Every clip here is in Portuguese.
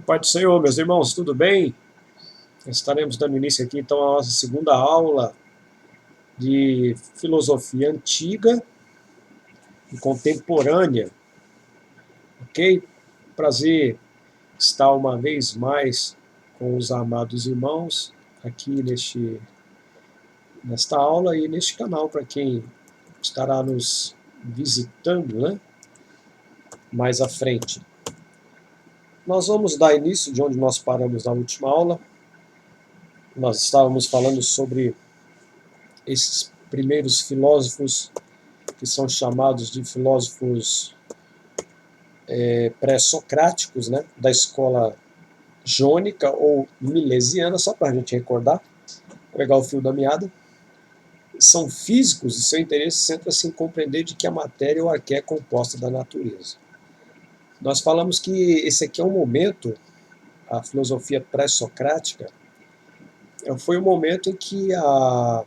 Pai do Senhor, meus irmãos, tudo bem? Estaremos dando início aqui então à nossa segunda aula de filosofia antiga e contemporânea, ok? Prazer estar uma vez mais com os amados irmãos aqui nesta aula e neste canal para quem estará nos visitando, né? Mais à frente. Nós vamos dar início de onde nós paramos na última aula. Nós estávamos falando sobre esses primeiros filósofos que são chamados de filósofos pré-socráticos, né, da escola jônica ou milesiana, só para a gente recordar, pegar o fio da meada. São físicos e seu interesse centra-se em compreender de que a matéria ou arqué é composta da natureza. Nós falamos que esse aqui é um momento, a filosofia pré-socrática, foi o momento em que a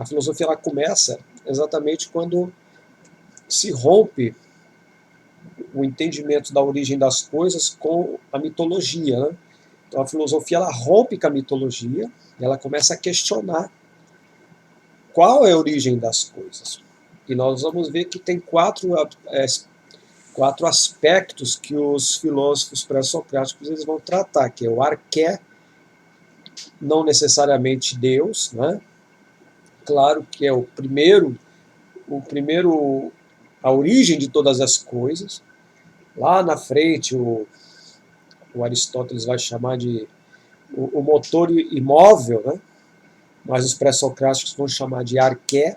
filosofia ela começa exatamente quando se rompe o entendimento da origem das coisas com a mitologia, né? Então a filosofia ela rompe com a mitologia e ela começa a questionar qual é a origem das coisas. E nós vamos ver que tem quatro aspectos que os filósofos pré-socráticos eles vão tratar, que é o arqué, não necessariamente Deus, né? Claro que é a origem de todas as coisas. Lá na frente o Aristóteles vai chamar de o motor imóvel, né? Mas os pré-socráticos vão chamar de arqué.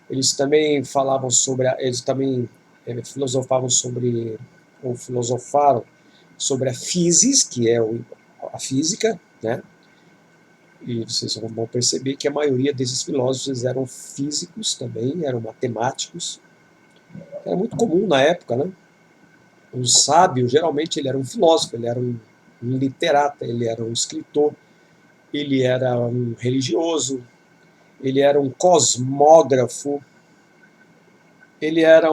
Eles também falavam sobre, eles também filosofavam sobre, ou filosofaram sobre a physis, que é a física, né? E vocês vão perceber que a maioria desses filósofos eram físicos também, eram matemáticos. Era muito comum na época, né? Um sábio, geralmente, ele era um filósofo, ele era um literata, ele era um escritor, ele era um religioso, ele era um cosmógrafo, ele era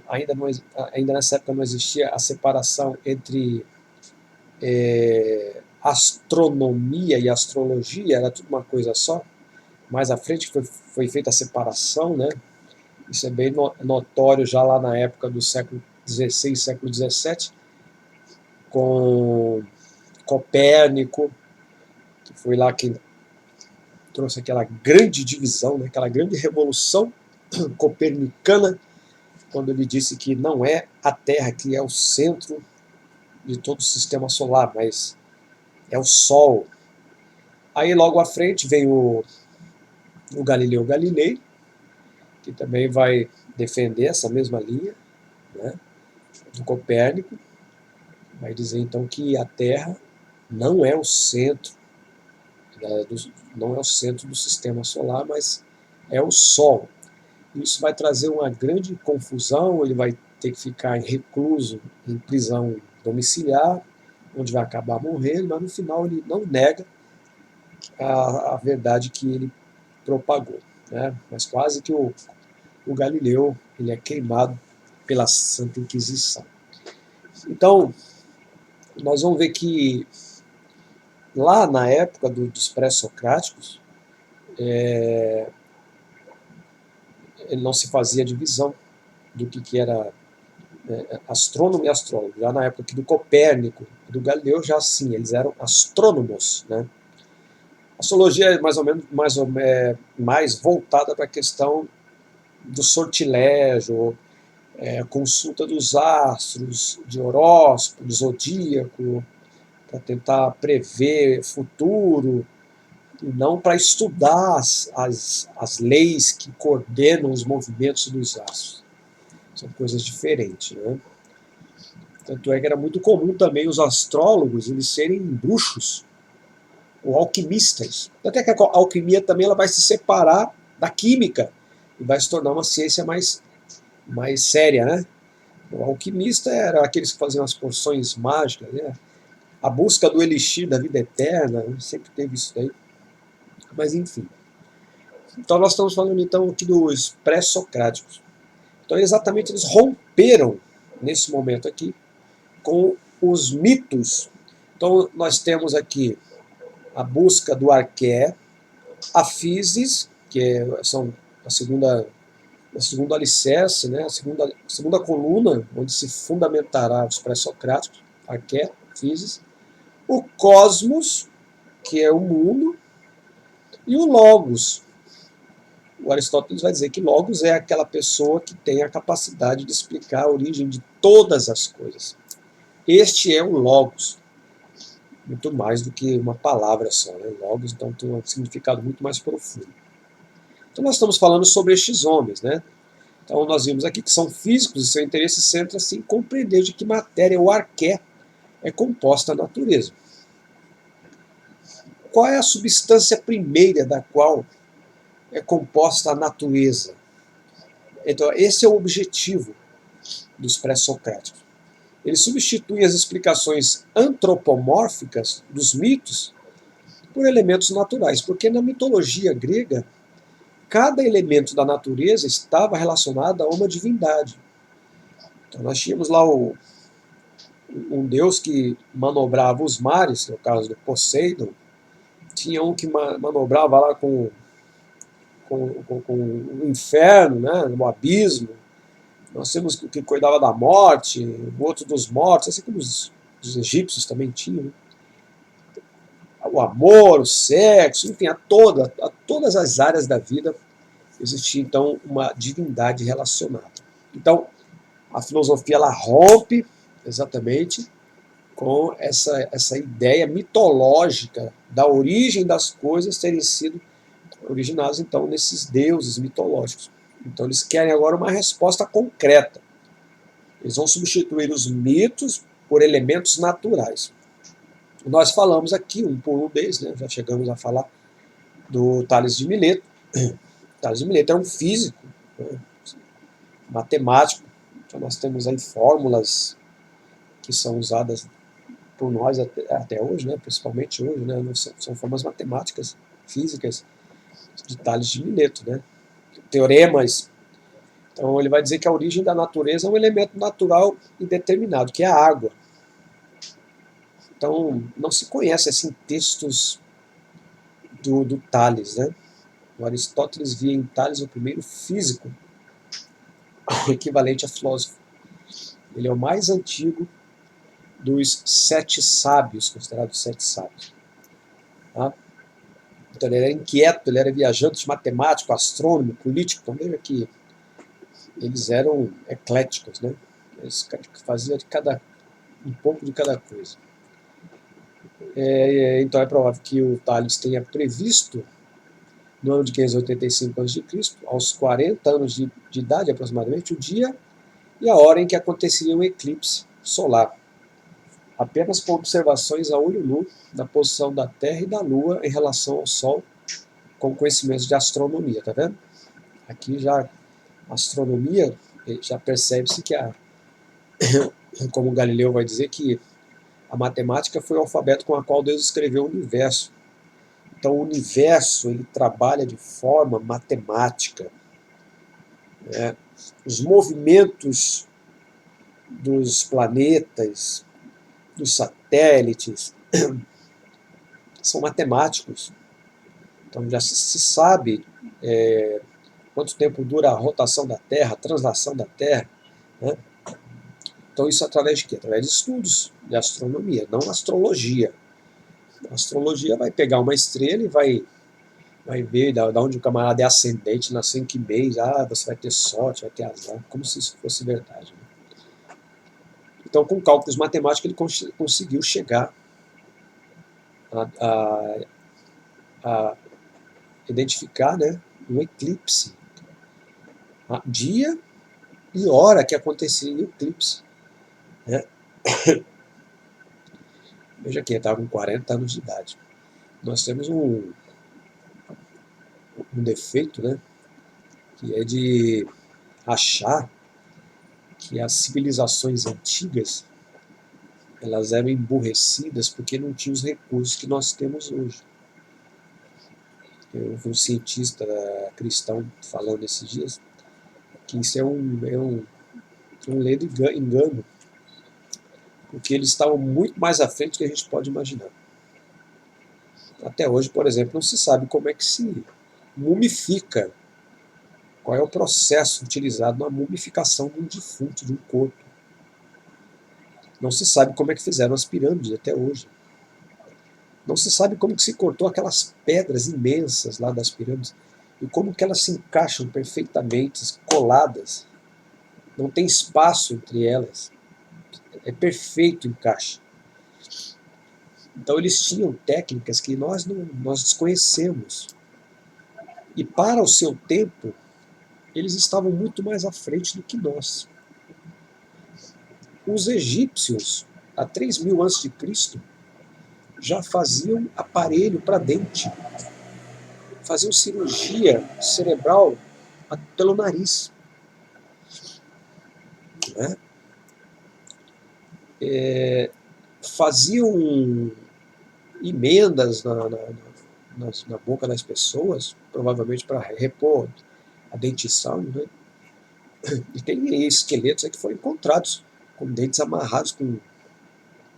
ainda nessa época não existia a separação entre astronomia e astrologia, era tudo uma coisa só. Mais à frente foi feita a separação, né? Isso é bem notório já lá na época do século XVI, século XVII, com Copérnico, que foi lá quem trouxe aquela grande divisão, né, aquela grande revolução copernicana, quando ele disse que não é a Terra que é o centro de todo o sistema solar, mas é o Sol. Aí logo à frente vem o Galileu Galilei, que também vai defender essa mesma linha, né, do Copérnico, vai dizer então que a Terra não é o centro, não é o centro do sistema solar, mas é o Sol. Isso vai trazer uma grande confusão, ele vai ter que ficar recluso em prisão domiciliar, onde vai acabar morrendo, mas no final ele não nega a verdade que ele propagou, né? Mas quase que o Galileu ele é queimado pela Santa Inquisição. Então, nós vamos ver que lá na época dos pré-socráticos, ele não se fazia divisão do que era astrônomo e astrólogo. Já na época do Copérnico, do Galileu, já sim, eles eram astrônomos, né? A astrologia é mais ou menos mais voltada para a questão do sortilégio, consulta dos astros, de horóscopo, do zodíaco, para tentar prever futuro, e não para estudar as leis que coordenam os movimentos dos astros. São coisas diferentes, né? Tanto é que era muito comum também os astrólogos eles serem bruxos ou alquimistas. Até que a alquimia também ela vai se separar da química e vai se tornar uma ciência mais séria, né? O alquimista era aqueles que faziam as porções mágicas, né? A busca do elixir da vida eterna, sempre teve isso daí. Mas enfim. Então nós estamos falando então aqui dos pré-socráticos. Então exatamente eles romperam nesse momento aqui com os mitos Então, nós temos aqui a busca do arqué, a physis, são o segundo alicerce, né, a segunda coluna, onde se fundamentará os pré-socráticos, arqué, physis, o cosmos, que é o mundo, e o logos. O Aristóteles vai dizer que logos é aquela pessoa que tem a capacidade de explicar a origem de todas as coisas. Este é o logos, muito mais do que uma palavra só, né? Logos, então, tem um significado muito mais profundo. Então, nós estamos falando sobre estes homens, né? Então, nós vimos aqui que são físicos e seu interesse centra-se em compreender de que matéria, o arqué, é composta a natureza. Qual é a substância primeira da qual é composta a natureza? Então, esse é o objetivo dos pré-socráticos. Eles substituem as explicações antropomórficas dos mitos por elementos naturais, porque na mitologia grega, cada elemento da natureza estava relacionado a uma divindade. Então, nós tínhamos lá um deus que manobrava os mares, que é o caso do Poseidon. Tinha um que manobrava lá com o inferno, né, no abismo. Nós temos o que cuidava da morte, o outro dos mortos, assim como os egípcios também tinham. Né? O amor, o sexo, enfim, a todas as áreas da vida existia então uma divindade relacionada. Então, a filosofia ela rompe exatamente com essa ideia mitológica da origem das coisas terem sido originadas então nesses deuses mitológicos. Então eles querem agora uma resposta concreta. Eles vão substituir os mitos por elementos naturais. Nós falamos aqui um por um deles, né? Já chegamos a falar do Tales de Mileto. Tales de Mileto é um físico, né? Matemático. Então nós temos aí fórmulas que são usadas por nós até hoje, né? Principalmente hoje, né? São formas matemáticas, físicas de Tales de Mileto, né? Teoremas. Então ele vai dizer que a origem da natureza é um elemento natural e determinado, que é a água. Então não se conhece assim textos do Tales, né? O Aristóteles via em Tales o primeiro físico, equivalente a filósofo. Ele é o mais antigo dos 7 sábios, considerados 7 sábios. Tá? Então ele era inquieto, ele era viajante, matemático, astrônomo, político. Então veja que eles eram ecléticos, né? Eles faziam um pouco de cada coisa. Então é provável que o Tales tenha previsto, no ano de 585 a.C., aos 40 anos de idade aproximadamente, o dia e a hora em que aconteceria um eclipse solar, apenas com observações a olho nu da posição da Terra e da Lua em relação ao Sol, com conhecimentos de astronomia, tá vendo? Aqui já a astronomia, já percebe-se que como Galileu vai dizer, que a matemática foi o alfabeto com a qual Deus escreveu o universo. Então o universo ele trabalha de forma matemática. Né? Os movimentos dos planetas, dos satélites, são matemáticos. Então já se sabe quanto tempo dura a rotação da Terra, a translação da Terra. Né? Então isso através de quê? Através de estudos de astronomia, não astrologia. A astrologia vai pegar uma estrela e vai ver da onde o camarada é ascendente, nasceu em que mês, você vai ter sorte, vai ter azar, como se isso fosse verdade. Né? Então, com cálculos matemáticos, ele conseguiu chegar a identificar, né, um eclipse, dia e hora que aconteceria o eclipse. Né? Veja que ele estava com 40 anos de idade. Nós temos um defeito, né, que é de achar que as civilizações antigas elas eram emburrecidas porque não tinham os recursos que nós temos hoje. Eu vi um cientista cristão falando esses dias que isso é um ledo engano, porque eles estavam muito mais à frente do que a gente pode imaginar. Até hoje, por exemplo, não se sabe como é que se mumifica, qual é o processo utilizado na mumificação de um defunto, de um corpo. Não se sabe como é que fizeram as pirâmides até hoje. Não se sabe como que se cortou aquelas pedras imensas lá das pirâmides e como que elas se encaixam perfeitamente, coladas. Não tem espaço entre elas. É perfeito o encaixe. Então eles tinham técnicas que nós desconhecemos. E para o seu tempo, eles estavam muito mais à frente do que nós. Os egípcios, há 3.000 a.C., já faziam aparelho para dente. Faziam cirurgia cerebral pelo nariz. Né? Faziam emendas na boca das pessoas, provavelmente para repor a dentição. Né? E tem esqueletos aí que foram encontrados com dentes amarrados com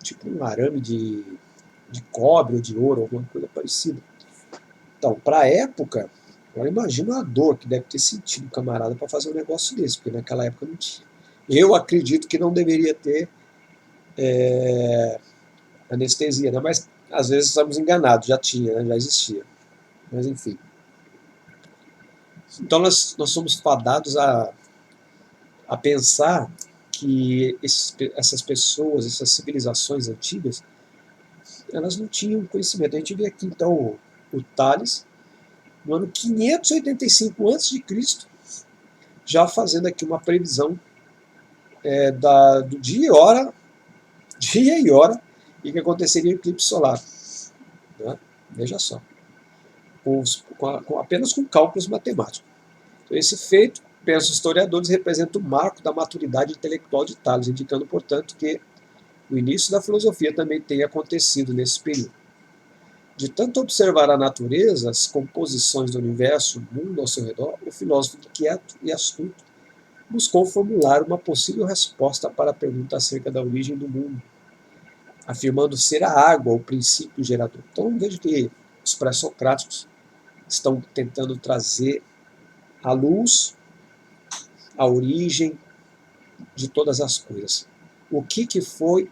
tipo um arame de cobre ou de ouro, alguma coisa parecida. Então, para a época, agora imagina a dor que deve ter sentido o camarada para fazer um negócio desse, porque naquela época não tinha. Eu acredito que não deveria ter anestesia, né? Mas às vezes estamos enganados, já tinha, né? Já existia. Mas enfim. Então nós somos fadados a pensar que essas pessoas, essas civilizações antigas, elas não tinham conhecimento. A gente vê aqui então o Tales, no ano 585 a.C., já fazendo aqui uma previsão do dia e hora, e que aconteceria o eclipse solar. Né? Veja só. Apenas com cálculos matemáticos. Então, esse feito, pensam os historiadores, representa o marco da maturidade intelectual de Tales, indicando, portanto, que o início da filosofia também tem acontecido nesse período. De tanto observar a natureza, as composições do universo, o mundo ao seu redor, o filósofo inquieto e astuto buscou formular uma possível resposta para a pergunta acerca da origem do mundo, afirmando ser a água o princípio gerador. Então vejo que os pré-socráticos estão tentando trazer à luz a origem de todas as coisas. O que foi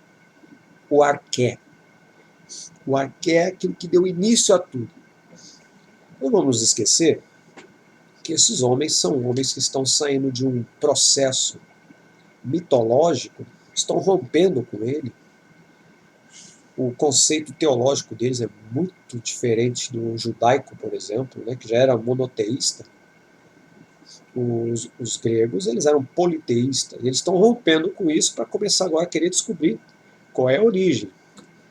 o arqué? O arqué é aquilo que deu início a tudo. Não vamos esquecer que esses homens são homens que estão saindo de um processo mitológico, estão rompendo com ele. O conceito teológico deles é muito diferente do judaico, por exemplo, né, que já era monoteísta. Os gregos, eles eram politeístas. E eles estão rompendo com isso para começar agora a querer descobrir qual é a origem.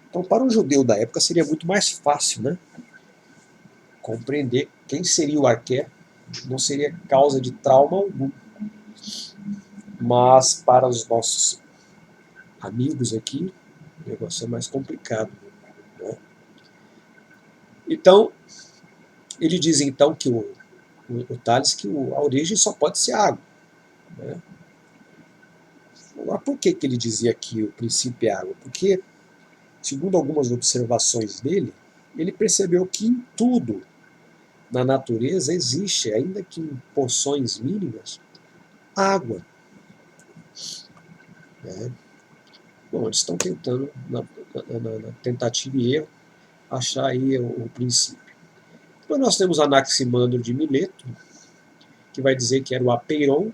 Então, para um judeu da época, seria muito mais fácil, né, compreender quem seria o arqué. Não seria causa de trauma algum. Mas para os nossos amigos aqui, o negócio é mais complicado. Né? Então, ele diz então que o Tales que a origem só pode ser água. Né? Agora, por que ele dizia que o princípio é água? Porque, segundo algumas observações dele, ele percebeu que em tudo na natureza existe, ainda que em porções mínimas, água. Né? Bom, eles estão tentando, na tentativa e erro, achar aí o princípio. Depois nós temos Anaximandro de Mileto, que vai dizer que era o apeiron.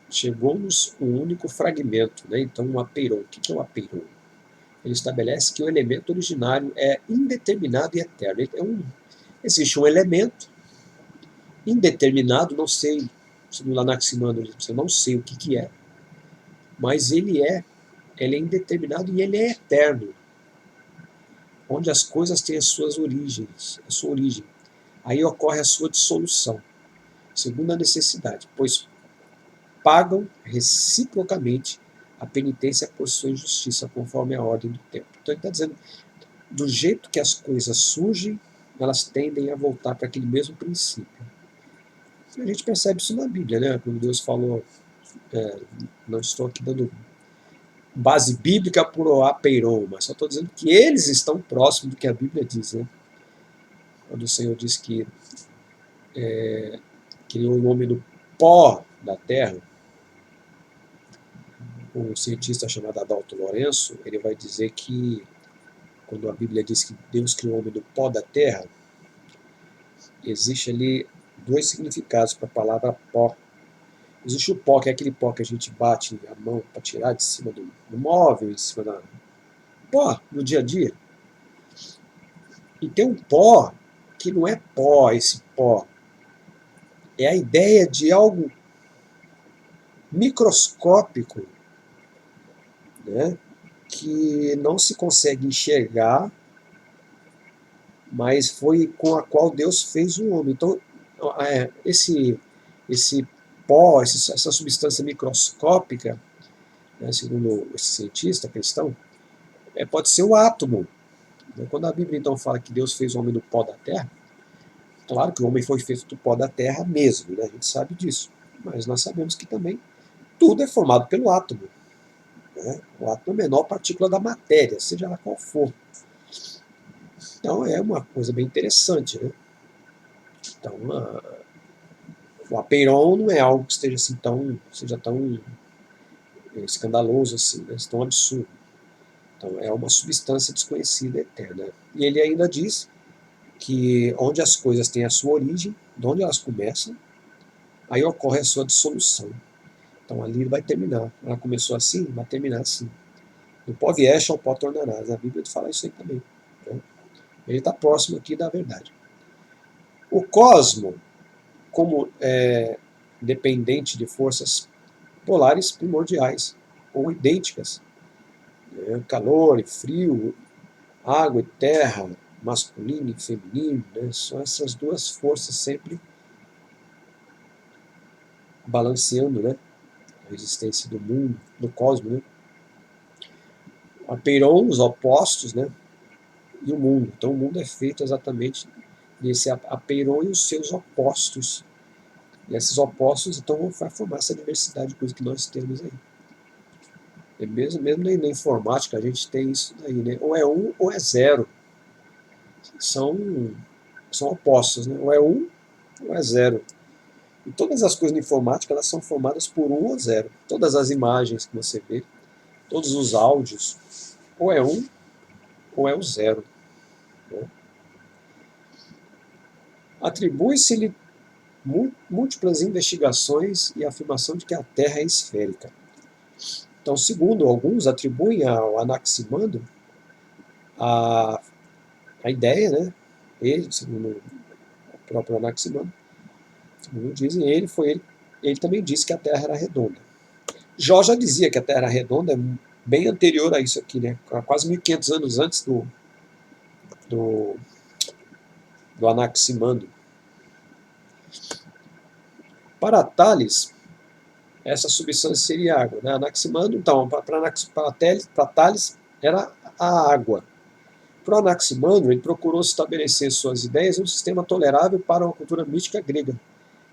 Chegou-nos um único fragmento, né? Então um apeiron. O que é o apeiron? Ele estabelece que o elemento originário é indeterminado e eterno. Existe um elemento indeterminado, não sei, segundo Anaximandro, eu não sei o que é, mas ele é indeterminado e ele é eterno, onde as coisas têm as suas origens, a sua origem. Aí ocorre a sua dissolução, segundo a necessidade, pois pagam reciprocamente a penitência por sua injustiça, conforme a ordem do tempo. Então ele está dizendo, do jeito que as coisas surgem, elas tendem a voltar para aquele mesmo princípio. E a gente percebe isso na Bíblia, né? Quando Deus falou, não estou aqui dando base bíblica para o apeiron, mas só estou dizendo que eles estão próximos do que a Bíblia diz, né? Quando o Senhor diz que criou o homem do pó da terra, um cientista chamado Adalto Lourenço, ele vai dizer que quando a Bíblia diz que Deus criou o homem do pó da terra, existe ali dois significados para a palavra pó. Existe o pó, que é aquele pó que a gente bate a mão para tirar de cima do móvel, em cima da pó, no dia a dia. E tem um pó que não é pó, esse pó. É a ideia de algo microscópico, né, que não se consegue enxergar, mas foi com a qual Deus fez o homem. Então, esse pó, essa substância microscópica, né, segundo esse cientista cristão, pode ser o átomo. Quando a Bíblia então fala que Deus fez o homem do pó da terra, claro que o homem foi feito do pó da terra mesmo, né? A gente sabe disso. Mas nós sabemos que também tudo é formado pelo átomo. Né? O átomo é a menor partícula da matéria, seja ela qual for. Então é uma coisa bem interessante. Né? Então, o apeiron não é algo que seja tão escandaloso assim, né? Tão absurdo. Então é uma substância desconhecida, eterna. E ele ainda diz que onde as coisas têm a sua origem, de onde elas começam, aí ocorre a sua dissolução. Então ali vai terminar. Ela começou assim, vai terminar assim. Do pó vieste ao pó tornarás. A Bíblia fala isso aí também. Né? Ele está próximo aqui da verdade. O cosmo, como dependente de forças polares primordiais, ou idênticas, né? Calor e frio, água e terra, masculino e feminino, né? São essas duas forças sempre balanceando, né? A existência do mundo, do cosmos, né? Apeiron, os opostos, né? E o mundo. Então o mundo é feito exatamente desse apeiron e os seus opostos. E esses opostos então vão formar essa diversidade de coisas que nós temos aí. E mesmo na informática a gente tem isso aí, né? Ou é um ou é zero. São opostos, né? Ou é um ou é zero. E todas as coisas na informática elas são formadas por um ou zero. Todas as imagens que você vê, todos os áudios, ou é um ou é o zero. Né? Atribui-se-lhe múltiplas investigações e a afirmação de que a Terra é esférica. Então, segundo alguns, atribuem ao Anaximandro a ideia, né? Ele, segundo o próprio Anaximandro, segundo dizem, ele também disse que a Terra era redonda. Jó já dizia que a Terra era redonda, bem anterior a isso aqui, né? Quase 1500 anos antes do Anaximandro. Para Tales, essa substância seria água. Né? Anaximandro, então, para Tales, era a água. Para o Anaximandro, ele procurou estabelecer suas ideias em um sistema tolerável para uma cultura mística grega,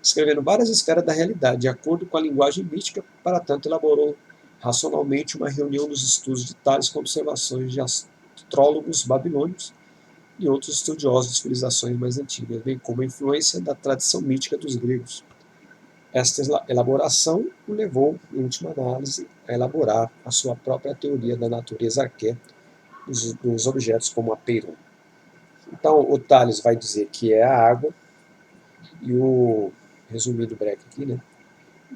descrevendo várias esferas da realidade, de acordo com a linguagem mística, para tanto elaborou racionalmente uma reunião dos estudos de Tales com observações de astrólogos babilônicos e outros estudiosos de civilizações mais antigas, bem como a influência da tradição mítica dos gregos. Esta elaboração o levou, em última análise, a elaborar a sua própria teoria da natureza arqué dos objetos como apeiron. Então, o Tales vai dizer que é a água, e resumindo breve aqui, né?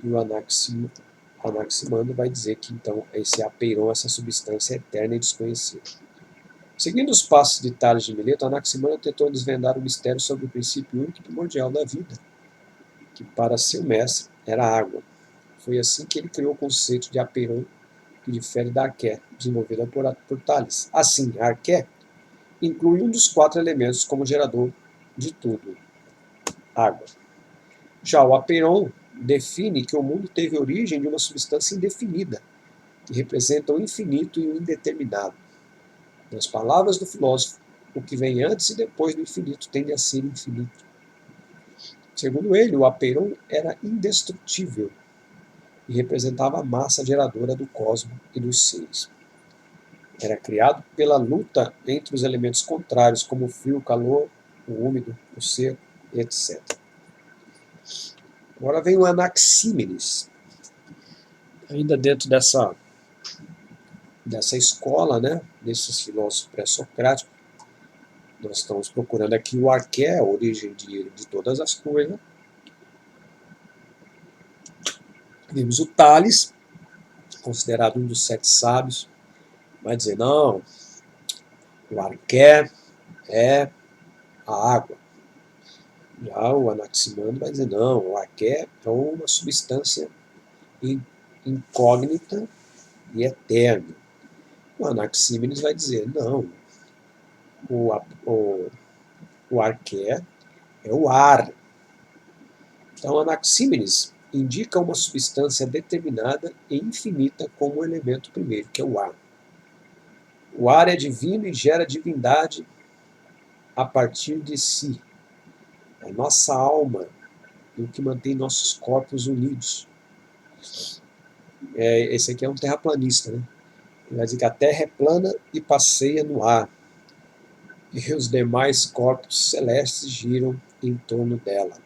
E o Anaximandro vai dizer que, então, esse apeiron, essa substância é eterna e desconhecida. Seguindo os passos de Tales de Mileto, Anaximandro tentou desvendar o mistério sobre o princípio único e primordial da vida, que para seu mestre era a água. Foi assim que ele criou o conceito de apeiron, que difere da arqué, desenvolvida por Tales. Assim, a arqué inclui um dos 4 elementos como gerador de tudo, água. Já o apeiron define que o mundo teve origem de uma substância indefinida, que representa o infinito e o indeterminado. Nas palavras do filósofo, o que vem antes e depois do infinito tende a ser infinito. Segundo ele, o apeiron era indestrutível. e representava a massa geradora do cosmos e dos seres. Era criado pela luta entre os elementos contrários, como o frio, o calor, o úmido, o seco, etc. Agora vem o Anaxímenes, ainda dentro dessa escola, né, desses filósofos pré-socráticos. Nós estamos procurando aqui o arqué, a origem de todas as coisas. Vimos o Tales, considerado um dos 7 sábios, vai dizer, não, o arqué é a água. Já o Anaximandro vai dizer, não, o arqué é uma substância incógnita e eterna. O Anaxímenes vai dizer, não, o arqué é o ar. Então, Anaxímenes indica uma substância determinada e infinita como o elemento primeiro, que é o ar. O ar é divino e gera divindade a partir de si. É nossa alma e o que mantém nossos corpos unidos. Esse aqui é um terraplanista, né? Ele vai dizer que a Terra é plana e passeia no ar, e os demais corpos celestes giram em torno dela.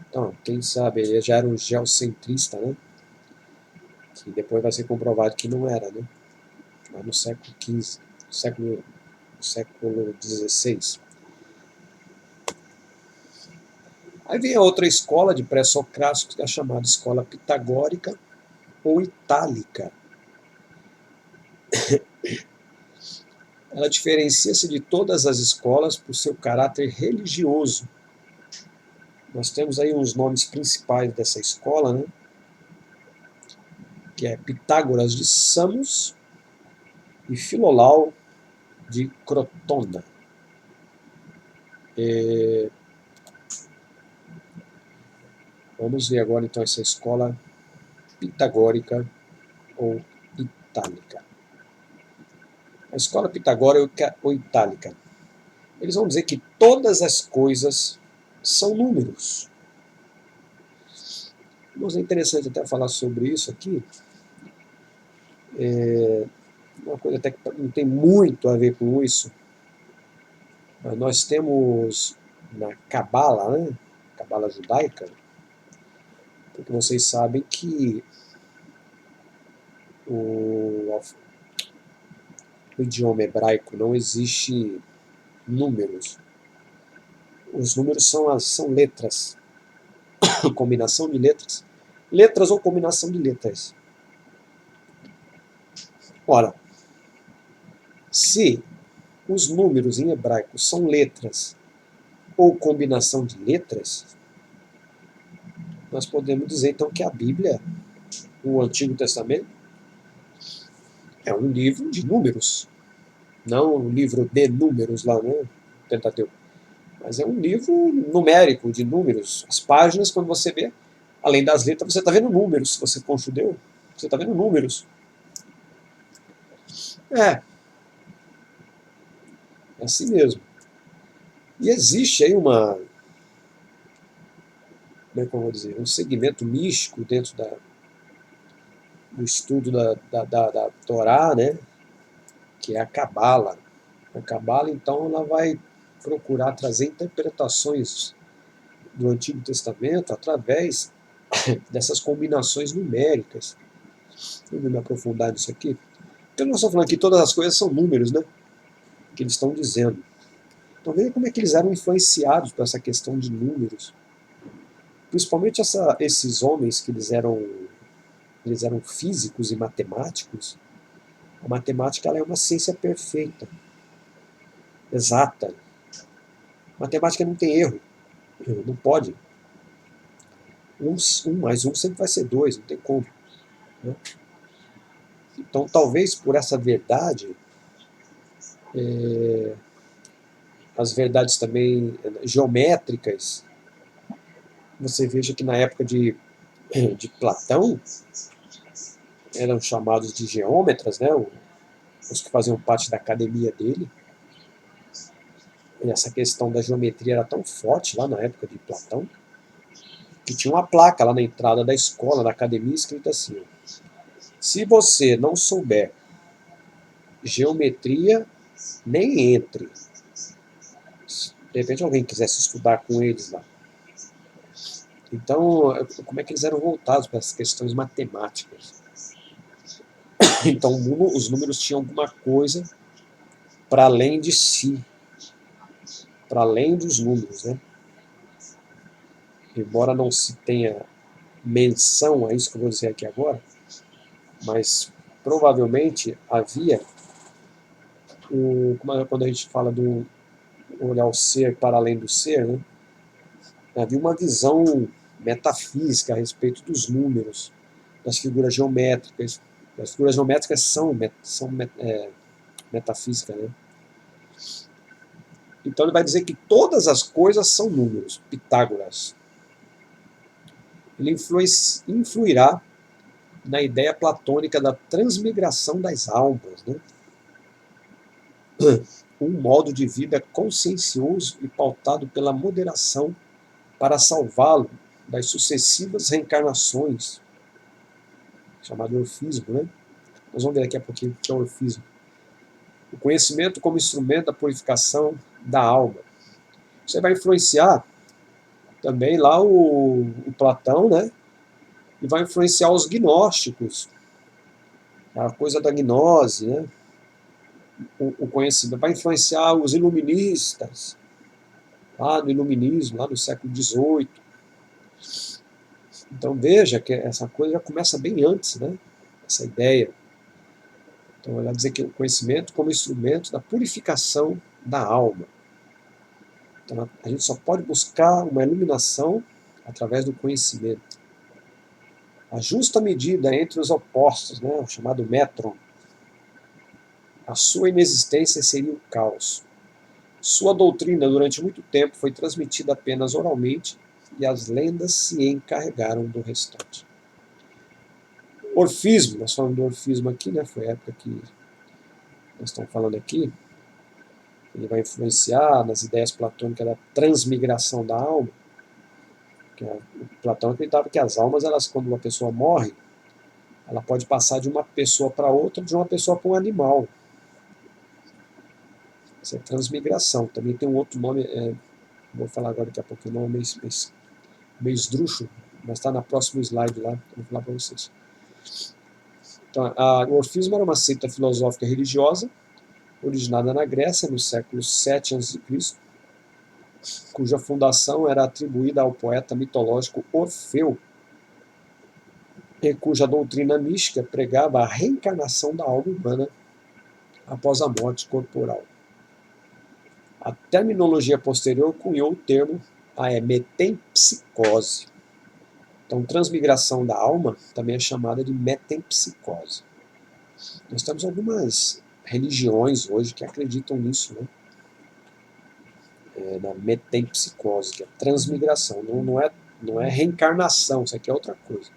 Então, quem sabe, ele já era um geocentrista, né? Que depois vai ser comprovado que não era, né? Mas no século XV, século XVI. Aí vem a outra escola de pré-socráticos, que é a chamada escola pitagórica ou itálica. Ela diferencia-se de todas as escolas por seu caráter religioso. Nós temos aí os nomes principais dessa escola, né? Que é Pitágoras de Samos e Filolau de Crotona. Vamos ver agora então essa escola pitagórica ou itálica. A escola pitagórica ou itálica. Eles vão dizer que todas as coisas são números. Mas é interessante até falar sobre isso aqui. Uma coisa até que não tem muito a ver com isso. Nós temos na Cabala, né? Cabala judaica, porque vocês sabem que o idioma hebraico não existe números. Os números são letras, combinação de letras. Letras ou combinação de letras. Ora, se os números em hebraico são letras ou combinação de letras, nós podemos dizer então que a Bíblia, o Antigo Testamento, é um livro de números, não um livro de números lá, né? Pentateuco. Mas é um livro numérico, de números. As páginas, quando você vê, além das letras, você está vendo números. Se você for um judeu, você está vendo números. É assim mesmo. E existe aí como é que eu vou dizer, um segmento místico dentro do estudo da Torá, né? Que é a Cabala. A Cabala, então, ela vai procurar trazer interpretações do Antigo Testamento através dessas combinações numéricas. Vamos me aprofundar nisso aqui. Então, nós estamos falando que todas as coisas são números, né? Que eles estão dizendo. Então, veja como é que eles eram influenciados por essa questão de números. Principalmente esses homens que eles eram físicos e matemáticos. A matemática ela é uma ciência perfeita, exata. A matemática não tem erro, não pode. Um mais um sempre vai ser 2, não tem como. Né? Então, talvez por essa verdade, as verdades também geométricas, você veja que na época de Platão, eram chamados de geômetras, né? Os que faziam parte da academia dele. E essa questão da geometria era tão forte lá na época de Platão, que tinha uma placa lá na entrada da escola, da academia, escrita assim: se você não souber geometria, nem entre. De repente alguém quisesse estudar com eles lá. Então, como é que eles eram voltados para essas questões matemáticas? Então, os números tinham alguma coisa para além de si, para além dos números, né? Embora não se tenha menção a isso que eu vou dizer aqui agora, mas provavelmente havia, quando a gente fala do olhar o ser para além do ser, né? Havia uma visão metafísica a respeito dos números, das figuras geométricas. As figuras geométricas são metafísicas, né? Então ele vai dizer que todas as coisas são números, Pitágoras. Ele influirá na ideia platônica da transmigração das almas, né? Um modo de vida consciencioso e pautado pela moderação para salvá-lo das sucessivas reencarnações, chamado orfismo, né? Nós vamos ver daqui a pouquinho o que é orfismo. O conhecimento como instrumento da purificação da alma. Você vai influenciar também lá o Platão, né? E vai influenciar os gnósticos, a coisa da gnose, né? O conhecimento vai influenciar os iluministas, lá no iluminismo, lá no século XVIII. Então veja que essa coisa já começa bem antes, né? Essa ideia. Então ela vai dizer que o conhecimento como instrumento da purificação da alma. Então a gente só pode buscar uma iluminação através do conhecimento. A justa medida entre os opostos, né? O chamado metron. A sua inexistência seria o caos. Sua doutrina durante muito tempo foi transmitida apenas oralmente e as lendas se encarregaram do restante. Orfismo, nós falamos do orfismo aqui, né? Foi a época que nós estamos falando aqui. Ele vai influenciar nas ideias platônicas da transmigração da alma. Que o Platão acreditava que as almas, elas, quando uma pessoa morre, ela pode passar de uma pessoa para outra, de uma pessoa para um animal. Isso é transmigração. Também tem um outro nome, vou falar agora daqui a pouco, o nome é meio esdrúxulo, mas está na próxima slide lá, vou falar para vocês. Então, o orfismo era uma seita filosófica religiosa, originada na Grécia, no século VII a.C., cuja fundação era atribuída ao poeta mitológico Orfeu, e cuja doutrina mística pregava a reencarnação da alma humana após a morte corporal. A terminologia posterior cunhou o termo a metempsicose. Então, transmigração da alma também é chamada de metempsicose. Nós temos algumas religiões hoje que acreditam nisso, né? Na metempsicose, que é transmigração. Não é reencarnação, isso aqui é outra coisa.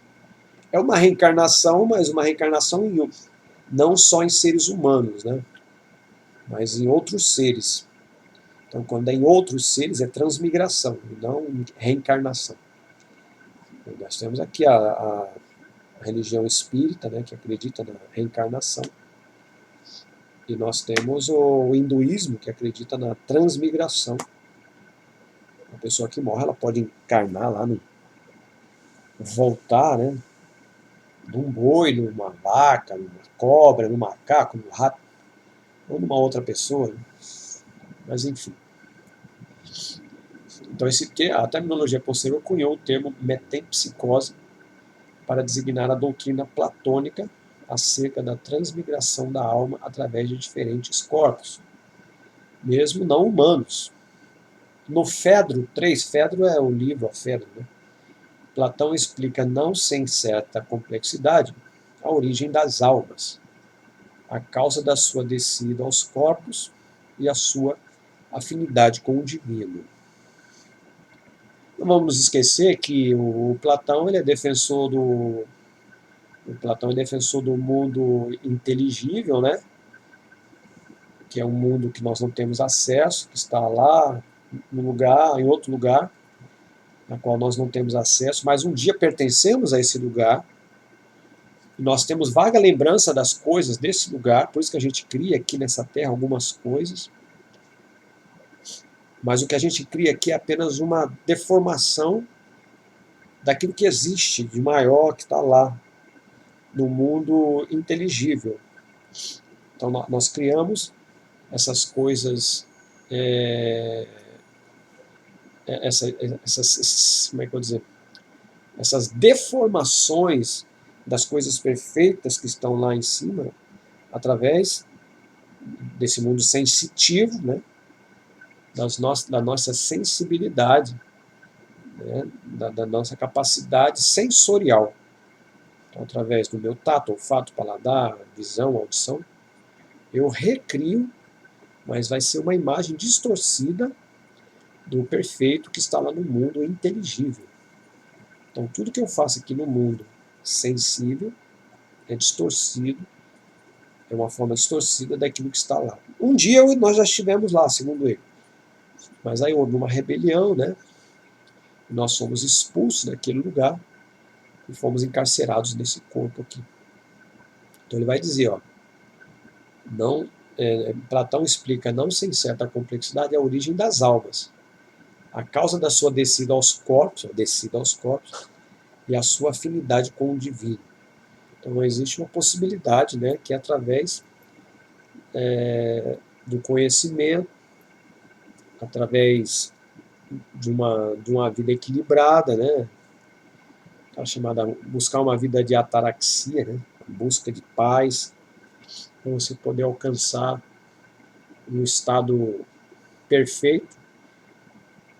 É uma reencarnação, mas uma reencarnação não só em seres humanos, né? Mas em outros seres. Então, quando é em outros seres, é transmigração, e não reencarnação. Então, nós temos aqui a religião espírita, né, que acredita na reencarnação. E nós temos o hinduísmo, que acredita na transmigração. A pessoa que morre, ela pode encarnar lá, voltar, né, de um boi, numa vaca, numa cobra, num macaco, num rato, ou numa outra pessoa. Né? Mas, enfim. Então, a terminologia posterior cunhou o termo metempsicose para designar a doutrina platônica acerca da transmigração da alma através de diferentes corpos, mesmo não humanos. No Fedro 3, Fedro é o livro, a Fedro, né? Platão explica, não sem certa complexidade, a origem das almas, a causa da sua descida aos corpos e a sua afinidade com o divino. Não vamos nos esquecer que o Platão ele é defensor do mundo inteligível, né? Que é um mundo que nós não temos acesso, que está lá no lugar, em outro lugar. a qual nós não temos acesso, mas um dia pertencemos a esse lugar, e nós temos vaga lembrança das coisas desse lugar, por isso que a gente cria aqui nessa terra algumas coisas, mas o que a gente cria aqui é apenas uma deformação daquilo que existe de maior que está lá, no mundo inteligível. Então nós criamos essas coisas, como é que eu vou dizer? Essas deformações das coisas perfeitas que estão lá em cima, através desse mundo sensitivo, né? Da nossa sensibilidade, né? Da nossa capacidade sensorial. Então, através do meu tato, olfato, paladar, visão, audição, eu recrio, mas vai ser uma imagem distorcida do perfeito que está lá no mundo inteligível. Então, tudo que eu faço aqui no mundo sensível é distorcido, é uma forma distorcida daquilo que está lá. Um dia nós já estivemos lá, segundo ele, mas aí houve uma rebelião, né? Nós fomos expulsos daquele lugar e fomos encarcerados nesse corpo aqui. Então ele vai dizer, ó, não, Platão explica, não sem certa complexidade, a origem das almas, a causa da sua descida aos corpos, e a sua afinidade com o divino. Então existe uma possibilidade, né, que através do conhecimento, através de uma vida equilibrada, né, chamada buscar uma vida de ataraxia, né, busca de paz, para você poder alcançar um estado perfeito,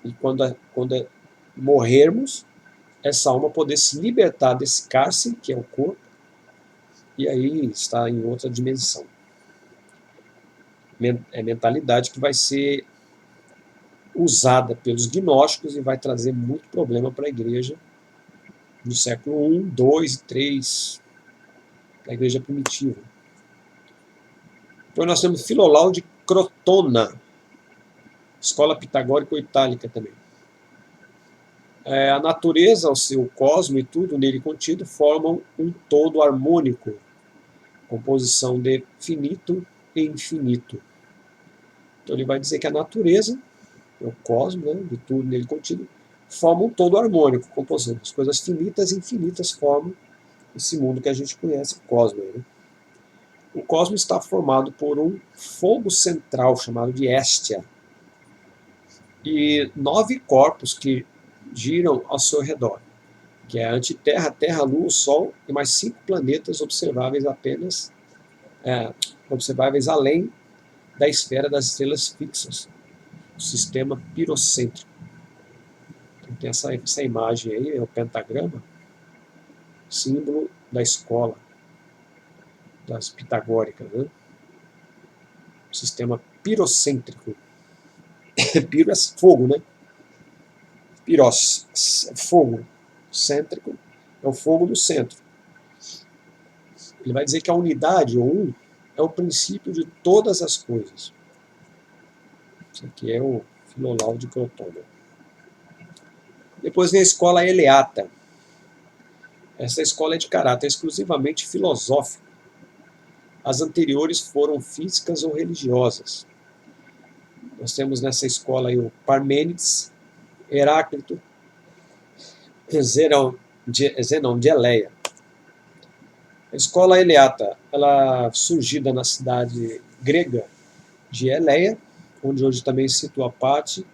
e quando morrermos, essa alma poder se libertar desse cárcere, que é o corpo, e aí está em outra dimensão. É mentalidade que vai ser usada pelos gnósticos e vai trazer muito problema para a igreja no século I, II e III, da igreja primitiva. Depois nós temos Filolau de Crotona, escola pitagórico-itálica também. A natureza, o seu cosmo e tudo nele contido formam um todo harmônico, composição de finito e infinito. Então ele vai dizer que a natureza, o cosmo, né, de tudo nele contido, forma um todo harmônico, composição das coisas finitas e infinitas formam esse mundo que a gente conhece, o cosmo. Né? O cosmo está formado por um fogo central chamado de Héstia e 9 corpos que giram ao seu redor, que é a antiterra, a Terra, a Lua, o Sol e mais 5 planetas observáveis observáveis além da esfera das estrelas fixas, o sistema pirocêntrico. Então tem essa imagem aí, é o pentagrama, símbolo da escola das pitagóricas, né? O sistema pirocêntrico. Piro é fogo, né? Piros, fogo. Cêntrico é o fogo no centro. Ele vai dizer que a unidade, ou um, é o princípio de todas as coisas. Isso aqui é o Filolau de Crotona. Depois vem a escola eleata. Essa escola é de caráter exclusivamente filosófico. As anteriores foram físicas ou religiosas. Nós temos nessa escola aí o Parmênides, Heráclito, Zenão de Eleia. A escola eleata, ela surgida na cidade grega de Eleia, onde hoje também se situa a parte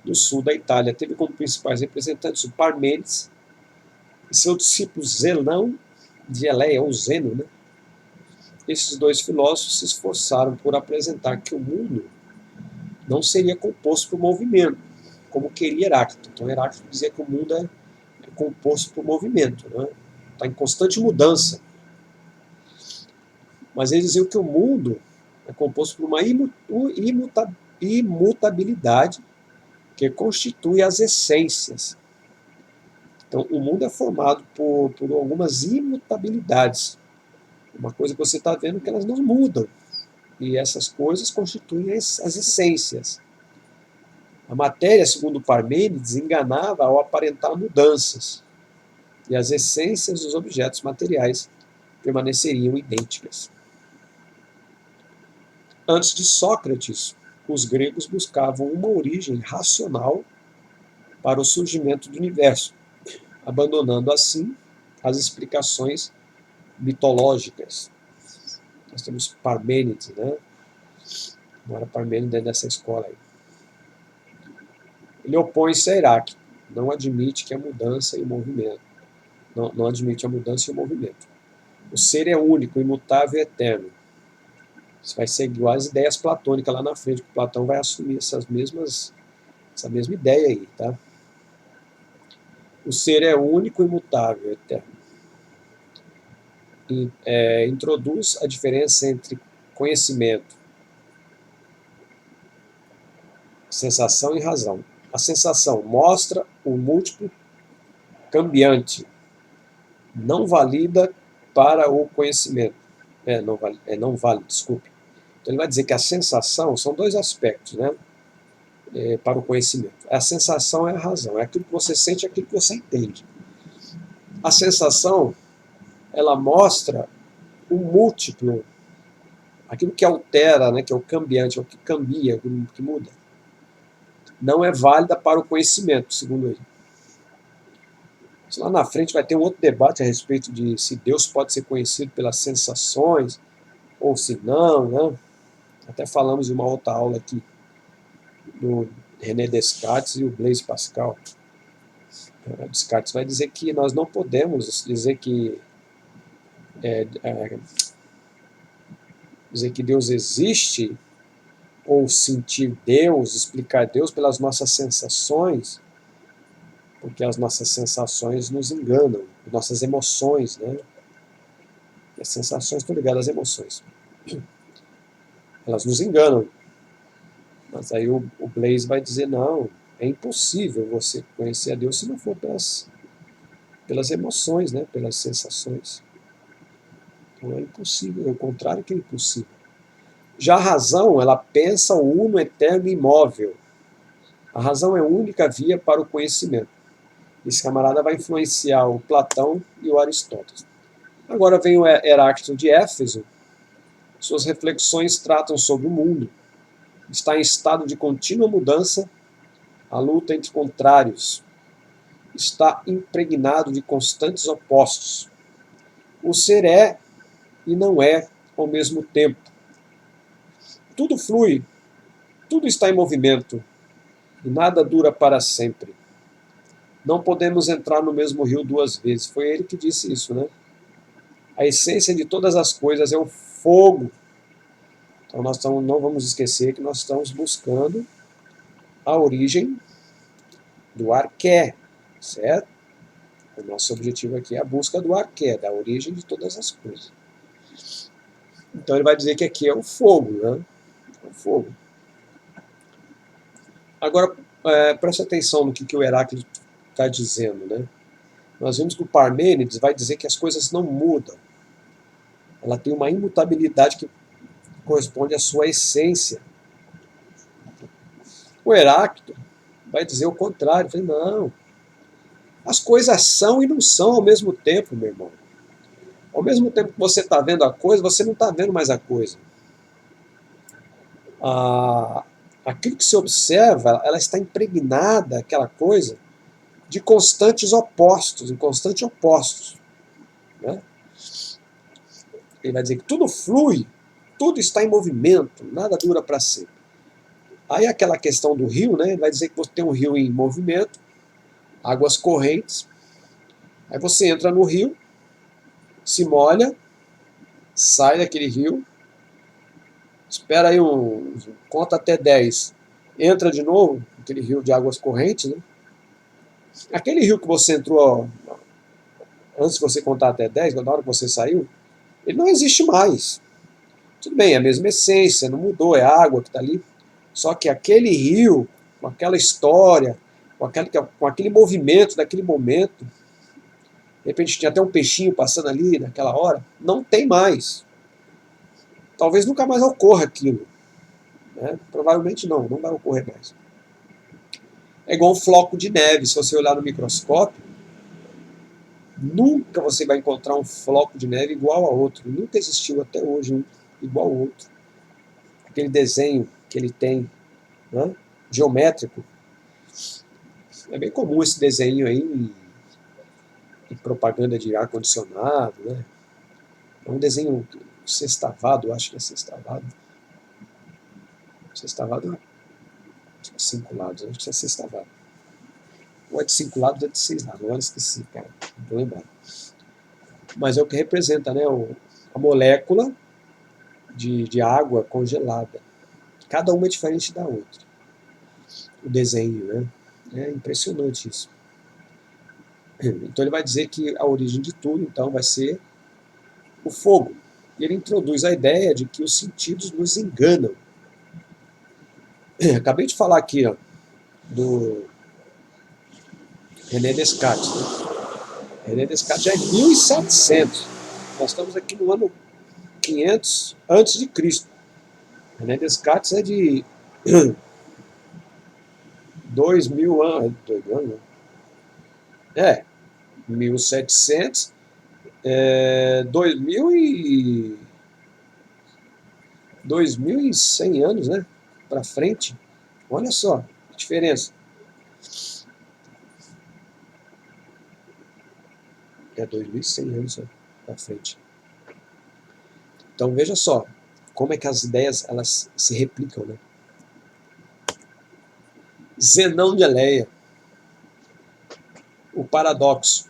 do sul da Itália. Teve como principais representantes o Parmênides e seu discípulo Zenão de Eleia, ou Zeno, né? Esses dois filósofos se esforçaram por apresentar que o mundo não seria composto por movimento, como queria Heráclito. Então Heráclito dizia que o mundo é composto por movimento, né? Está em constante mudança. Mas eles diziam que o mundo é composto por uma imutabilidade que constitui as essências. Então, o mundo é formado por algumas imutabilidades. Uma coisa que você está vendo é que elas não mudam. E essas coisas constituem as essências. A matéria, segundo Parmênides, enganava ao aparentar mudanças, e as essências dos objetos materiais permaneceriam idênticas. Antes de Sócrates, os gregos buscavam uma origem racional para o surgimento do universo, abandonando assim as explicações mitológicas. Nós temos Parmênides, né? Agora Parmênides dessa escola aí. Ele opõe-se a Heráclito, não admite que a mudança e o movimento, não admite a mudança e o movimento. O ser é único, imutável e eterno. Isso vai ser igual às ideias platônicas lá na frente, que Platão vai assumir essa mesma ideia aí, tá? O ser é único, imutável e eterno. Introduz a diferença entre conhecimento, sensação e razão. A sensação mostra o múltiplo cambiante, não valida para o conhecimento. Não vale, desculpe. Então ele vai dizer que a sensação são dois aspectos, né? Para o conhecimento. A sensação é a razão, é aquilo que você sente, é aquilo que você entende. A sensação, ela mostra o múltiplo, aquilo que altera, né, que é o cambiante, é o que cambia, que muda. Não é válida para o conhecimento, segundo ele. Lá na frente vai ter um outro debate a respeito de se Deus pode ser conhecido pelas sensações ou se não, né? Até falamos em uma outra aula aqui do René Descartes e o Blaise Pascal. Descartes vai dizer que nós não podemos dizer que Deus existe ou sentir Deus, explicar Deus pelas nossas sensações, porque as nossas sensações nos enganam, nossas emoções, né? As sensações estão ligadas às emoções. Elas nos enganam. Mas aí o Blaise vai dizer, não, é impossível você conhecer a Deus se não for pelas emoções, né? Pelas sensações. Então é impossível, é o contrário que é impossível. Já a razão, ela pensa o uno, eterno e imóvel. A razão é a única via para o conhecimento. Esse camarada vai influenciar o Platão e o Aristóteles. Agora vem o Heráclito de Éfeso. Suas reflexões tratam sobre o mundo. Está em estado de contínua mudança, a luta entre contrários. Está impregnado de constantes opostos. O ser é e não é ao mesmo tempo. Tudo flui, tudo está em movimento, e nada dura para sempre. Não podemos entrar no mesmo rio duas vezes. Foi ele que disse isso, né? A essência de todas as coisas é o fogo. Então não vamos esquecer que nós estamos buscando a origem do arqué, certo? O nosso objetivo aqui é a busca do arqué, da origem de todas as coisas. Então ele vai dizer que aqui é o fogo, né? O fogo. Agora, preste atenção no que o Heráclito está dizendo, né? Nós vimos que o Parmênides vai dizer que as coisas não mudam. Ela tem uma imutabilidade que corresponde à sua essência. O Heráclito vai dizer o contrário. Vai dizer, não, as coisas são e não são ao mesmo tempo, meu irmão. Ao mesmo tempo que você está vendo a coisa, você não está vendo mais a coisa. Aquilo que se observa, ela está impregnada, aquela coisa, de constantes opostos, né? Ele vai dizer que tudo flui, tudo está em movimento, nada dura para sempre. Aí aquela questão do rio, né? Ele vai dizer que você tem um rio em movimento, águas correntes, aí você entra no rio, se molha, sai daquele rio, espera aí conta até 10, entra de novo, aquele rio de águas correntes, né? Aquele rio que você entrou antes de você contar até 10, na hora que você saiu, ele não existe mais. Tudo bem, é a mesma essência, não mudou, é água que está ali. Só que aquele rio, com aquela história, com aquele movimento daquele momento, de repente tinha até um peixinho passando ali naquela hora, não tem mais. Talvez nunca mais ocorra aquilo. Né? Provavelmente não vai ocorrer mais. É igual um floco de neve. Se você olhar no microscópio, nunca você vai encontrar um floco de neve igual a outro. Nunca existiu até hoje um igual ao outro. Aquele desenho que ele tem, né, geométrico, é bem comum esse desenho aí em propaganda de ar-condicionado, né? É um desenho sextavado, acho que é sextavado. Sextavado é de 5 lados, acho que é sextavado. Ou é de 5 lados ou é de 6 lados, agora esqueci, cara, não tô lembrado. Mas é o que representa, né, a molécula de água congelada. Cada uma é diferente da outra. O desenho, né? É impressionante isso. Então ele vai dizer que a origem de tudo, então, vai ser o fogo. E ele introduz a ideia de que os sentidos nos enganam. Acabei de falar aqui, ó, do René Descartes. Né? René Descartes já é 1700. Nós estamos aqui no ano 500 antes de Cristo. René Descartes é de 2000 anos. 1700, 2000 e 2100 anos, né? Para frente. Olha só a diferença. É 2100 anos para frente. Então veja só como é que as ideias elas se replicam, né? Zenão de Eleia, o paradoxo.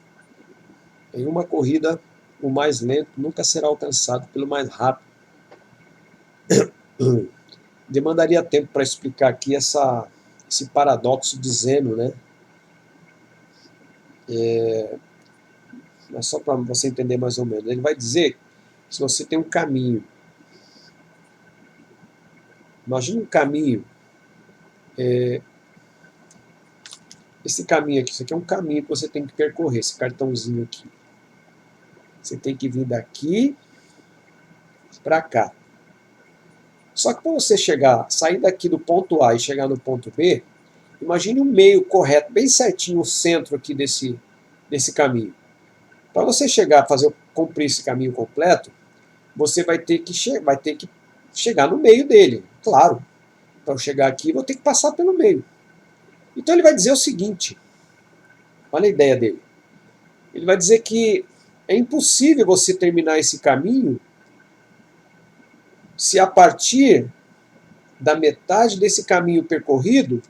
Em uma corrida, o mais lento nunca será alcançado pelo mais rápido. Demandaria tempo para explicar aqui esse paradoxo de Zeno, né? Mas só para você entender mais ou menos. Ele vai dizer que se você tem um caminho, imagina um caminho, esse caminho aqui, isso aqui é um caminho que você tem que percorrer, esse cartãozinho aqui. Você tem que vir daqui para cá. Só que para você sair daqui do ponto A e chegar no ponto B, imagine um meio correto, bem certinho, o centro aqui desse caminho. Para você cumprir esse caminho completo, você vai ter que chegar no meio dele. Claro, para eu chegar aqui, vou ter que passar pelo meio. Então ele vai dizer o seguinte, olha a ideia dele. Ele vai dizer que é impossível você terminar esse caminho se a partir da metade desse caminho percorrido,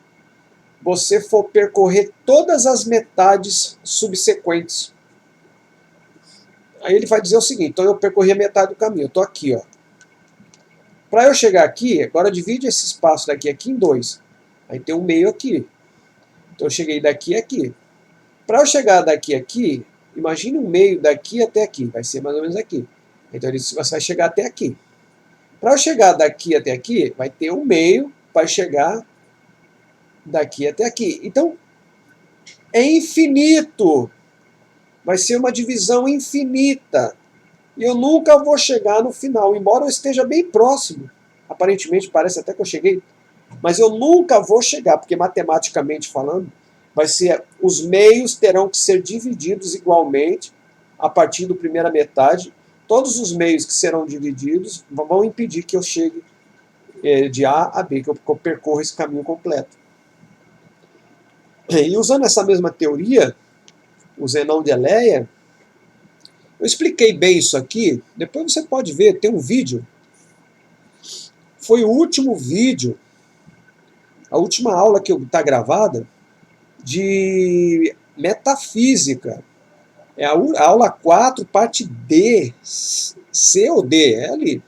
você for percorrer todas as metades subsequentes. Aí ele vai dizer o seguinte, então eu percorri a metade do caminho, eu estou aqui, ó. Para eu chegar aqui, agora divide esse espaço daqui aqui em 2. Aí tem um meio aqui. Então eu cheguei daqui a aqui. Para eu chegar daqui a aqui, imagine um meio daqui até aqui, vai ser mais ou menos aqui. Então ele disse, você vai chegar até aqui. Para eu chegar daqui até aqui, vai ter um meio para chegar daqui até aqui. Então, é infinito. Vai ser uma divisão infinita. E eu nunca vou chegar no final, embora eu esteja bem próximo. Aparentemente, parece até que eu cheguei. Mas eu nunca vou chegar, porque matematicamente falando, os meios terão que ser divididos igualmente a partir da primeira metade. Todos os meios que serão divididos vão impedir que eu chegue de A a B, que eu percorra esse caminho completo. E usando essa mesma teoria, o Zenão de Eleia, eu expliquei bem isso aqui, depois você pode ver, tem um vídeo. Foi o último vídeo, a última aula que está gravada, de metafísica. É a aula 4, parte D, C ou D, é ali.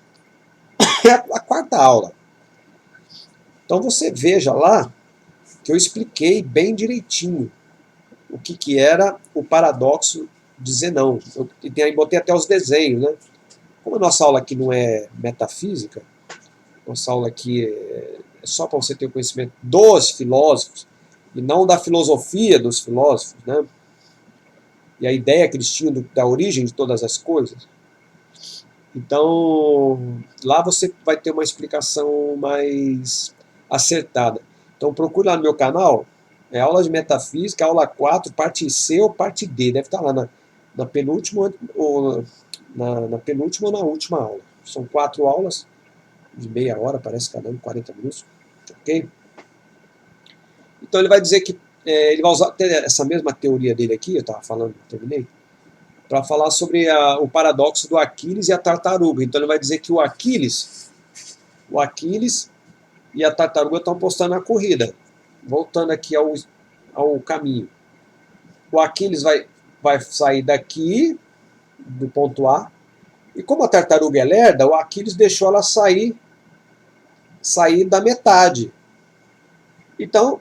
É a quarta aula. Então você veja lá que eu expliquei bem direitinho o que era o paradoxo de Zenão. Eu botei até os desenhos, né? Como a nossa aula aqui não é metafísica, nossa aula aqui é só para você ter o conhecimento dos filósofos, e não da filosofia dos filósofos, né? E a ideia que eles tinham da origem de todas as coisas. Então, lá você vai ter uma explicação mais acertada. Então, procure lá no meu canal, É aula de metafísica, aula 4, parte C ou parte D. Deve estar lá na penúltima ou na penúltima ou na última aula. São 4 aulas de meia hora, parece cada um, 40 minutos. Ok? Então ele vai dizer que ele vai usar essa mesma teoria dele aqui, eu estava falando, terminei, para falar sobre o paradoxo do Aquiles e a tartaruga. Então ele vai dizer que o Aquiles e a tartaruga estão apostando na corrida. Voltando aqui ao caminho. O Aquiles vai sair daqui, do ponto A, e como a tartaruga é lerda, o Aquiles deixou ela sair da metade. Então,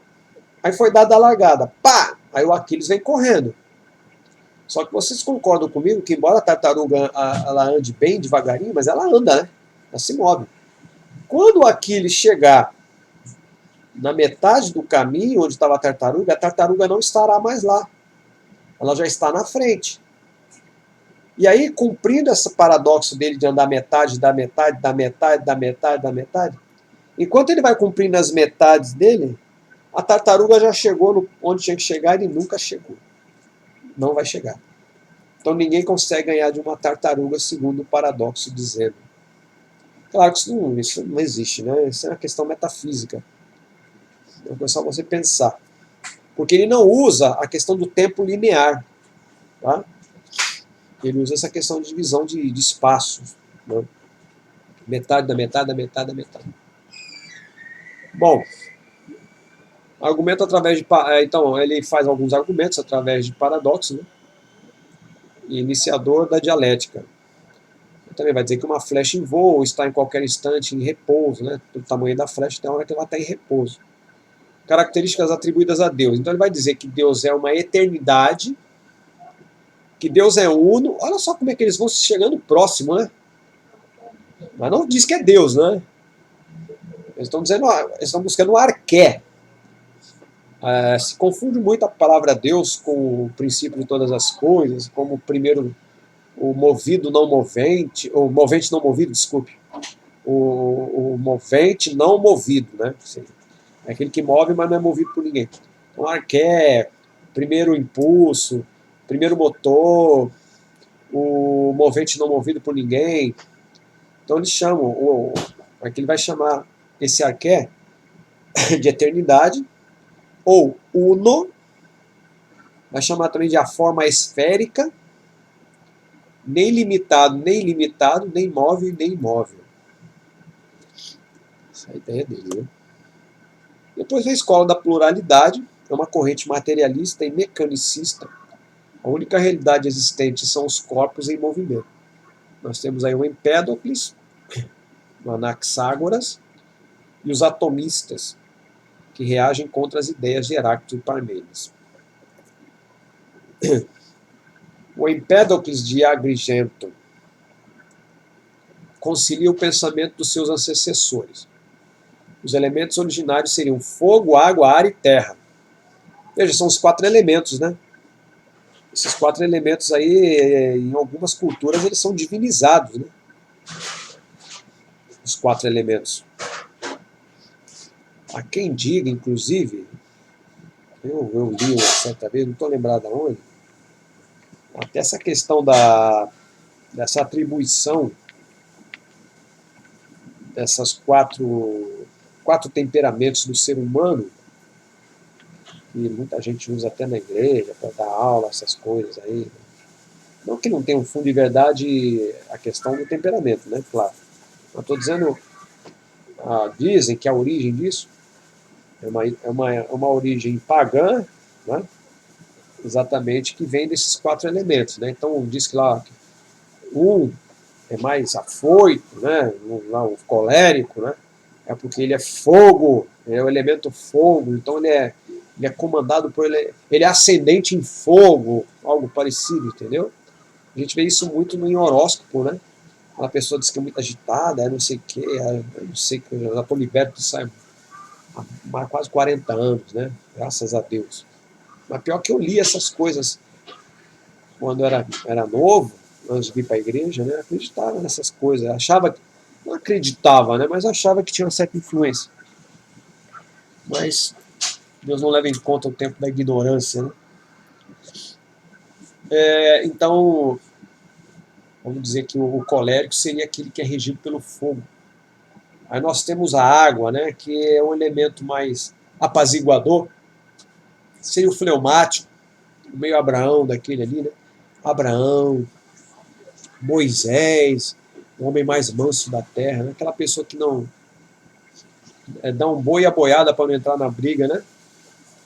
aí foi dada a largada. Pá! Aí o Aquiles vem correndo. Só que vocês concordam comigo que, embora a tartaruga ela ande bem devagarinho, mas ela anda, né? Ela se move. Quando o Aquiles chegar na metade do caminho onde estava a tartaruga não estará mais lá. Ela já está na frente. E aí, cumprindo esse paradoxo dele de andar metade, da metade, da metade, da metade, da metade, enquanto ele vai cumprindo as metades dele, a tartaruga já chegou onde tinha que chegar e ele nunca chegou. Não vai chegar. Então ninguém consegue ganhar de uma tartaruga, segundo o paradoxo dizendo. Claro que isso não existe, né? Isso é uma questão metafísica. É só você pensar. Porque ele não usa a questão do tempo linear. Tá? Ele usa essa questão de divisão de espaços. Né? Metade da metade da metade da metade. Bom, argumento através de... Então, ele faz alguns argumentos através de paradoxo, né? Iniciador da dialética. Ele também vai dizer que uma flecha em voo está em qualquer instante em repouso, né? Pelo tamanho da flecha, tem uma hora que ela está em repouso. Características atribuídas a Deus. Então ele vai dizer que Deus é uma eternidade, que Deus é uno. Olha só como é que eles vão chegando próximo, né? Mas não diz que é Deus, né? Eles estão buscando o arqué. Se confunde muito a palavra Deus com o princípio de todas as coisas, como primeiro o movido não movente, ou movente não movido, desculpe. O movente não movido, né? É aquele que move, mas não é movido por ninguém. Então, arqué, primeiro impulso, primeiro motor, o movente não movido por ninguém. Então eles chamam, aqui ele vai chamar esse arqué de eternidade, ou uno, vai chamar também de a forma esférica, nem limitado, nem ilimitado, nem móvel, nem imóvel. Essa é a ideia dele, né? Depois vem a escola da pluralidade, é uma corrente materialista e mecanicista. A única realidade existente são os corpos em movimento. Nós temos aí o Empédocles, o Anaxágoras e os atomistas, que reagem contra as ideias de Heráclito e Parmênides. O Empédocles de Agrigento concilia o pensamento dos seus antecessores. Os elementos originários seriam fogo, água, ar e terra. Veja, são os 4 elementos, né? Esses 4 elementos aí, em algumas culturas, eles são divinizados, né? Os 4 elementos. Há quem diga, inclusive, eu li uma certa vez, não estou lembrado aonde, até essa questão dessa atribuição dessas quatro temperamentos do ser humano, que muita gente usa até na igreja para dar aula, essas coisas aí. Não que não tenha um fundo de verdade a questão do temperamento, né? Claro. Mas estou dizendo, dizem que a origem disso é uma origem pagã, né? Exatamente, que vem desses 4 elementos, né? Então diz que lá um é mais afoito, né? O colérico, né? É porque ele é fogo, é o elemento fogo, então ele é comandado por ele é ascendente em fogo, algo parecido, entendeu? A gente vê isso muito no horóscopo, né? Uma pessoa diz que é muito agitada, não sei o quê, eu não sei, eu já estou liberto disso há quase 40 anos, né? Graças a Deus. Mas pior que eu li essas coisas quando era novo, antes de ir para a igreja, né? Eu acreditava nessas coisas, não acreditava, né? Mas achava que tinha uma certa influência. Mas Deus não leva em conta o tempo da ignorância, né? Então, vamos dizer que o colérico seria aquele que é regido pelo fogo. Aí nós temos a água, né, que é um elemento mais apaziguador. Seria o fleumático, o meio Abraão daquele ali, né? Abraão, Moisés, o homem mais manso da terra, né? Aquela pessoa que não dá um boi a boiada para não entrar na briga, né?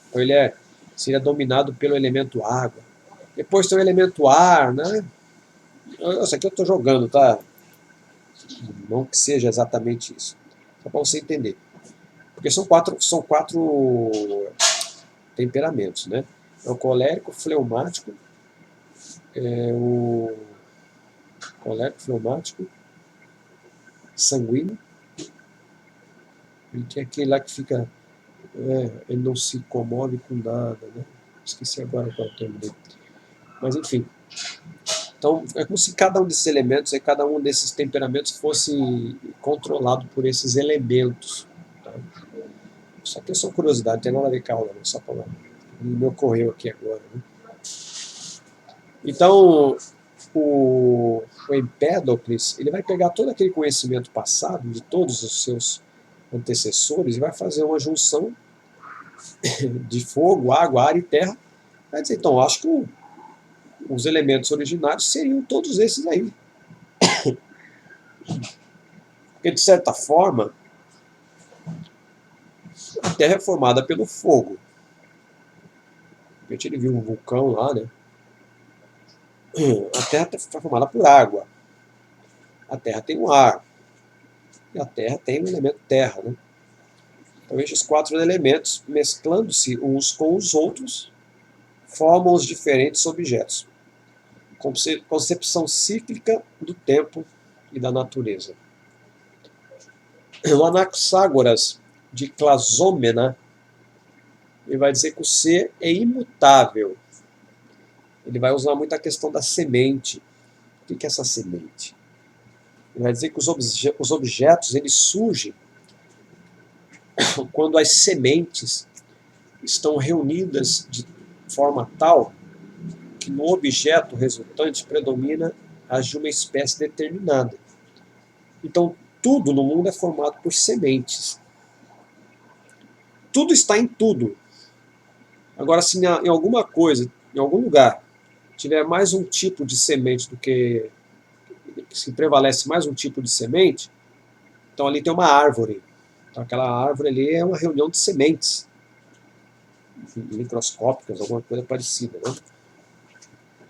Então ele seria dominado pelo elemento água. Depois tem o elemento ar, né? Isso aqui eu estou jogando, tá? Não que seja exatamente isso. Só para você entender. Porque são quatro temperamentos, né? É o colérico, fleumático, o colérico, fleumático, sanguíneo, e tem aquele lá que fica, ele não se comove com nada, né? Esqueci agora qual é o termo dele. Mas enfim. Então, é como se cada um desses elementos, cada um desses temperamentos fosse controlado por esses elementos. Tá? Isso aqui é só curiosidade, não tem nada a ver com a aula, só para me ocorreu aqui agora. Né? Então, o Empédocles, ele vai pegar todo aquele conhecimento passado de todos os seus antecessores e vai fazer uma junção de fogo, água, ar e terra. Vai dizer, então, acho que os elementos originários seriam todos esses aí. Porque, de certa forma, a Terra é formada pelo fogo. A gente viu um vulcão lá, né? A Terra foi formada por água. A Terra tem um ar. E a Terra tem o elemento terra, né? Então, esses quatro elementos, mesclando-se uns com os outros, formam os diferentes objetos. Concepção cíclica do tempo e da natureza. O Anaxágoras, de Clasômena, ele vai dizer que o ser é imutável. Ele vai usar muito a questão da semente. O que é essa semente? Ele vai dizer que os objetos eles surgem quando as sementes estão reunidas de forma tal que no objeto resultante predomina as de uma espécie determinada. Então, tudo no mundo é formado por sementes. Tudo está em tudo. Agora, se em alguma coisa, em algum lugar, tiver mais um tipo de semente do que se prevalece mais um tipo de semente, então ali tem uma árvore. Então aquela árvore ali é uma reunião de sementes microscópicas, alguma coisa parecida, né?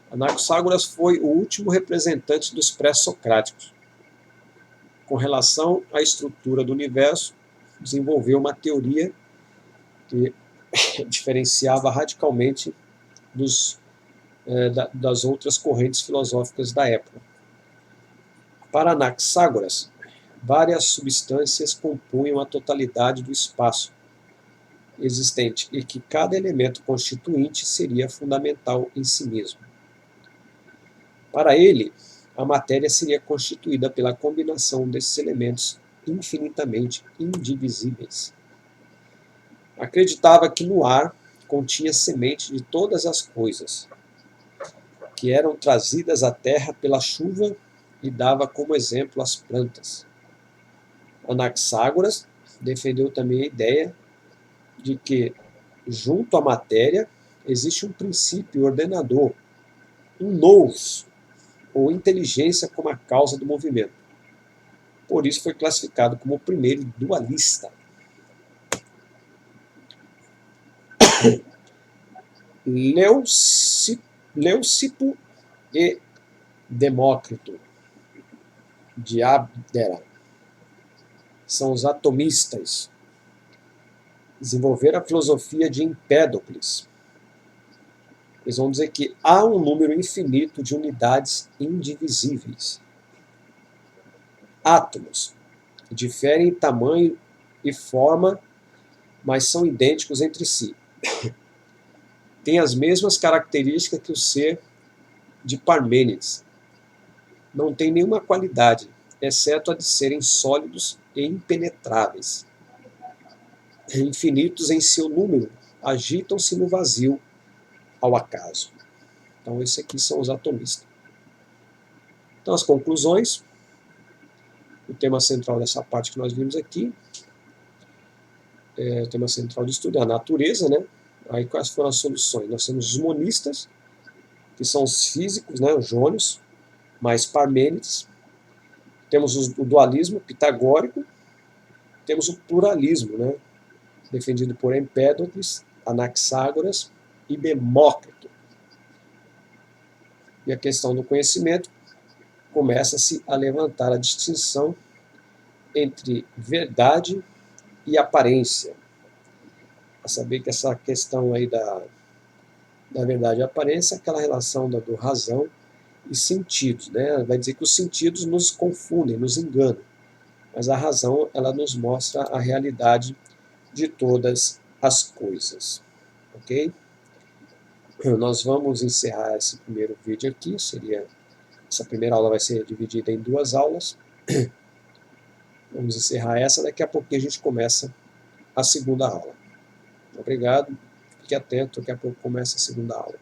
Anaxágoras foi o último representante dos pré-socráticos. Com relação à estrutura do universo, desenvolveu uma teoria que diferenciava radicalmente das outras correntes filosóficas da época. Para Anaxágoras, várias substâncias compunham a totalidade do espaço existente e que cada elemento constituinte seria fundamental em si mesmo. Para ele, a matéria seria constituída pela combinação desses elementos infinitamente indivisíveis. Acreditava que no ar continha semente de todas as coisas, que eram trazidas à terra pela chuva e dava como exemplo as plantas. Anaxágoras defendeu também a ideia de que, junto à matéria, existe um princípio ordenador, um nous, ou inteligência como a causa do movimento. Por isso foi classificado como o primeiro dualista. Leucipo e Demócrito, de Abdera, são os atomistas. Desenvolveram a filosofia de Empédocles. Eles vão dizer que há um número infinito de unidades indivisíveis. Átomos diferem em tamanho e forma, mas são idênticos entre si. Têm as mesmas características que o ser de Parmênides. Não tem nenhuma qualidade, exceto a de serem sólidos e impenetráveis. Infinitos em seu número, agitam-se no vazio ao acaso. Então, esses aqui são os atomistas. Então, as conclusões. O tema central dessa parte que nós vimos aqui, o tema central de estudo é a natureza, né? Aí quais foram as soluções? Nós temos os monistas, que são os físicos, né, os jônios, mais Parmênides. Temos o dualismo pitagórico, temos o pluralismo, né, defendido por Empédocles, Anaxágoras e Demócrito. E a questão do conhecimento começa-se a levantar a distinção entre verdade e aparência. A saber que essa questão aí da verdade e aparência é aquela relação do razão e sentidos, né? Vai dizer que os sentidos nos confundem, nos enganam, mas a razão ela nos mostra a realidade de todas as coisas, ok? Nós vamos encerrar esse primeiro vídeo aqui, essa primeira aula vai ser dividida em 2 aulas. Vamos encerrar essa, daqui a pouquinho a gente começa a segunda aula. Obrigado, fique atento, daqui a pouco começa a segunda aula.